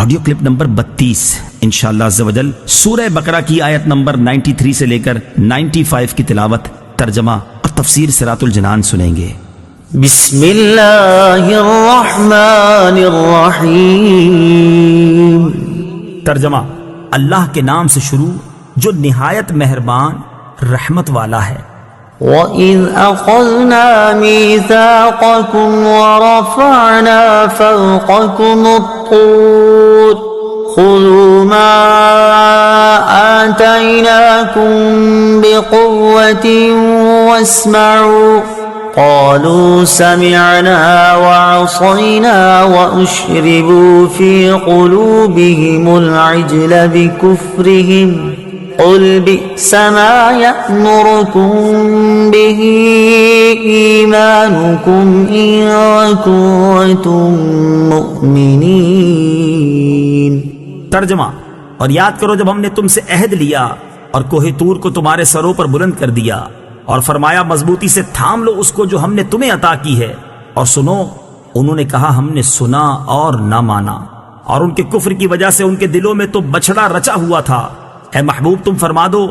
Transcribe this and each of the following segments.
Audio clip number 32 انشاءاللہ عز و جل سورہ بقرہ کی آیت نمبر 93 سے لے کر 95 کی تلاوت، ترجمہ اور تفسیر صراط الجنان سنیں گے۔ بسم اللہ الرحمن الرحیم۔ ترجمہ: اللہ کے نام سے شروع جو نہایت مہربان رحمت والا ہے۔ وَإِذْ أَخَذْنَا مِيثَاقَكُمْ وَرَفَعْنَا فَوْقَكُمُ الطُّورَ خُذُوا مَا آتَيْنَاكُمْ بِقُوَّةٍ وَاسْمَعُوا قَالُوا سَمِعْنَا وَعَصَيْنَا وَأُشْرِبُوا فِي قُلُوبِهِمُ الْعِجْلَ بِكُفْرِهِمْ قُلْ بِئْسَ مَا يَأْمُرُكُمْ بِهِ إِيمَانُكُمْ إِن كُنتُم مُّؤْمِنِينَ۔ ترجمہ: اور یاد کرو جب ہم نے تم سے عہد لیا اور کوہ طور کو تمہارے سروں پر بلند کر دیا اور فرمایا مضبوطی سے تھام لو اس کو جو ہم نے تمہیں عطا کی ہے، اور سنو، انہوں نے کہا ہم نے سنا اور نہ مانا، اور ان کے کفر کی وجہ سے ان کے دلوں میں تو بچھڑا رچا ہوا تھا۔ اے محبوب تم فرما دو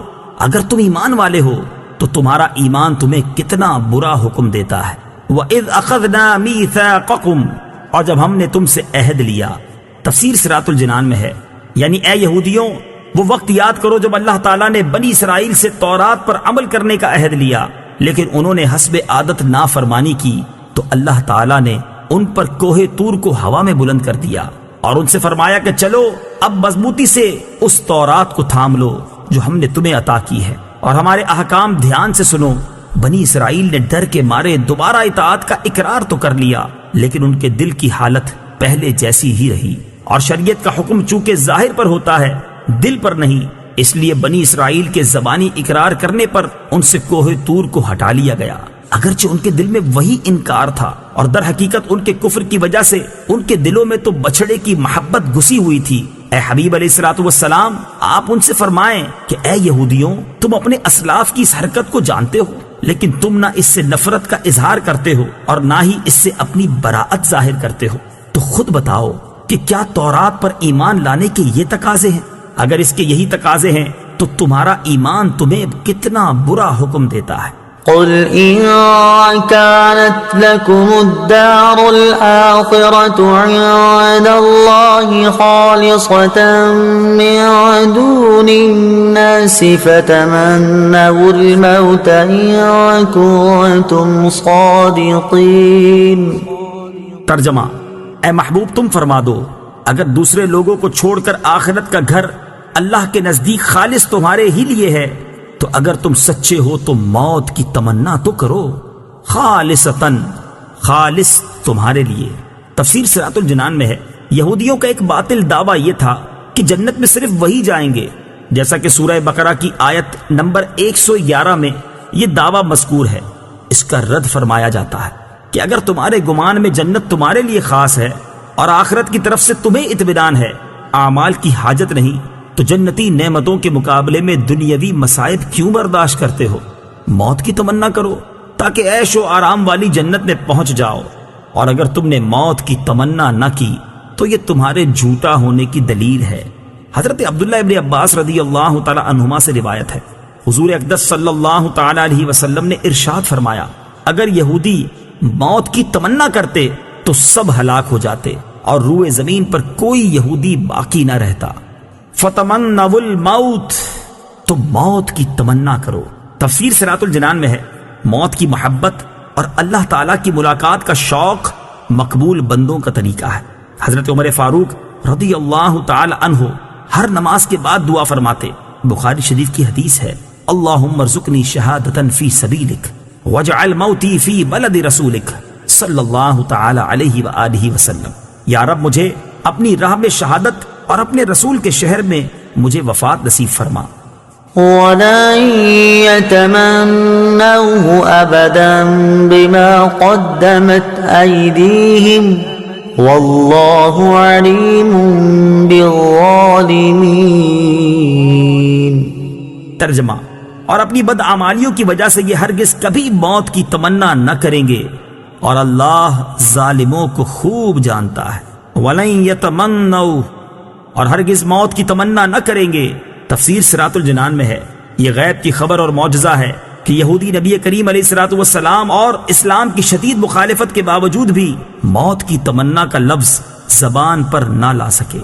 اگر تم ایمان والے ہو تو تمہارا ایمان تمہیں کتنا برا حکم دیتا ہے۔ وَإِذْ أَخَذْنَا مِيثَاقَكُمْ، اور جب ہم نے تم سے عہد لیا۔ تفسیر صراط الجنان میں ہے، یعنی اے یہودیوں وہ وقت یاد کرو جب اللہ تعالیٰ نے بنی اسرائیل سے تورات پر عمل کرنے کا عہد لیا، لیکن انہوں نے حسب عادت نافرمانی کی تو اللہ تعالیٰ نے ان پر کوہ طور کو ہوا میں بلند کر دیا اور ان سے فرمایا کہ چلو اب مضبوطی سے اس تورات کو تھام لو جو ہم نے تمہیں عطا کی ہے اور ہمارے احکام دھیان سے سنو۔ بنی اسرائیل نے ڈر کے مارے دوبارہ اطاعت کا اقرار تو کر لیا، لیکن ان کے دل کی حالت پہلے جیسی ہی رہی، اور شریعت کا حکم چونکہ ظاہر پر ہوتا ہے دل پر نہیں، اس لیے بنی اسرائیل کے زبانی اقرار کرنے پر ان سے کوہ طور کو ہٹا لیا گیا، اگرچہ ان کے دل میں وہی انکار تھا، اور در حقیقت ان کے کفر کی وجہ سے ان کے دلوں میں تو بچھڑے کی محبت گھسی ہوئی تھی۔ اے حبیب علیہ الصلوۃ والسلام، آپ ان سے فرمائیں کہ اے یہودیوں تم اپنے اسلاف کی اس حرکت کو جانتے ہو، لیکن تم نہ اس سے نفرت کا اظہار کرتے ہو اور نہ ہی اس سے اپنی براءت ظاہر کرتے ہو، تو خود بتاؤ کہ کیا تورات پر ایمان لانے کے یہ تقاضے ہیں؟ اگر اس کے یہی تقاضے ہیں تو تمہارا ایمان تمہیں کتنا برا حکم دیتا ہے۔ قل إن كانت لكم الدار الآخرة عند الله خالصة من دون الناس فتمنوا الموت إن كنتم صادقين۔ ترجمہ: اے محبوب تم فرما دو اگر دوسرے لوگوں کو چھوڑ کر آخرت کا گھر اللہ کے نزدیک خالص تمہارے ہی لیے ہے تو اگر تم سچے ہو تو موت کی تمنا تو کرو، خالصتاً، خالص تمہارے لیے۔ تفسیر صراط الجنان میں ہے، یہودیوں کا ایک باطل دعویٰ یہ تھا کہ جنت میں صرف وہی جائیں گے، جیسا کہ سورہ بقرہ کی آیت نمبر 111 میں یہ دعویٰ مذکور ہے۔ اس کا رد فرمایا جاتا ہے کہ اگر تمہارے گمان میں جنت تمہارے لیے خاص ہے اور آخرت کی طرف سے تمہیں اطمینان ہے، اعمال کی حاجت نہیں، تو جنتی نعمتوں کے مقابلے میں دنیاوی مصائب کیوں برداشت کرتے ہو؟ موت کی تمنا کرو تاکہ عیش و آرام والی جنت میں پہنچ جاؤ، اور اگر تم نے موت کی تمنا نہ کی تو یہ تمہارے جھوٹا ہونے کی دلیل ہے۔ حضرت عبداللہ ابن عباس رضی اللہ تعالی عنہما سے روایت ہے، حضور اقدس صلی اللہ تعالی علیہ وسلم نے ارشاد فرمایا اگر یہودی موت کی تمنا کرتے تو سب ہلاک ہو جاتے اور روئے زمین پر کوئی یہودی باقی نہ رہتا۔ فتمنوا الموت، تو موت کی تمنا کرو۔ تفسیر صراط الجنان میں ہے، موت کی محبت اور اللہ تعالیٰ کی ملاقات کا شوق مقبول بندوں کا طریقہ ہے۔ حضرت عمر فاروق رضی اللہ تعالی عنہ ہر نماز کے بعد دعا فرماتے، بخاری شریف کی حدیث ہے، اللہم ارزقنی شہادتا فی سبیلک واجعل موتی فی بلد رسولک صلی اللہ تعالی علیہ وآلہ وسلم، یا رب مجھے اپنی راہ میں شہادت اور اپنے رسول کے شہر میں مجھے وفات نصیب فرما۔ وَلَن يَتَمَنَّوْهُ أَبَدًا بِمَا قَدَّمَتْ أَيْدِيهِمْ وَاللَّهُ عَلِيمٌ بِالظَّالِمِينَ۔ ترجمہ: اور اپنی بدعمالیوں کی وجہ سے یہ ہرگز کبھی موت کی تمنا نہ کریں گے اور اللہ ظالموں کو خوب جانتا ہے۔ وَلَن يَتَمَنَّوْهُ، اور ہرگز موت کی تمنا نہ کریں گے۔ تفسیر صراط الجنان میں ہے، یہ غیب کی خبر اور معجزہ ہے کہ یہودی نبی کریم علیہ الصلوۃ والسلام اور اسلام کی شدید مخالفت کے باوجود بھی موت کی تمنا کا لفظ زبان پر نہ لا سکے۔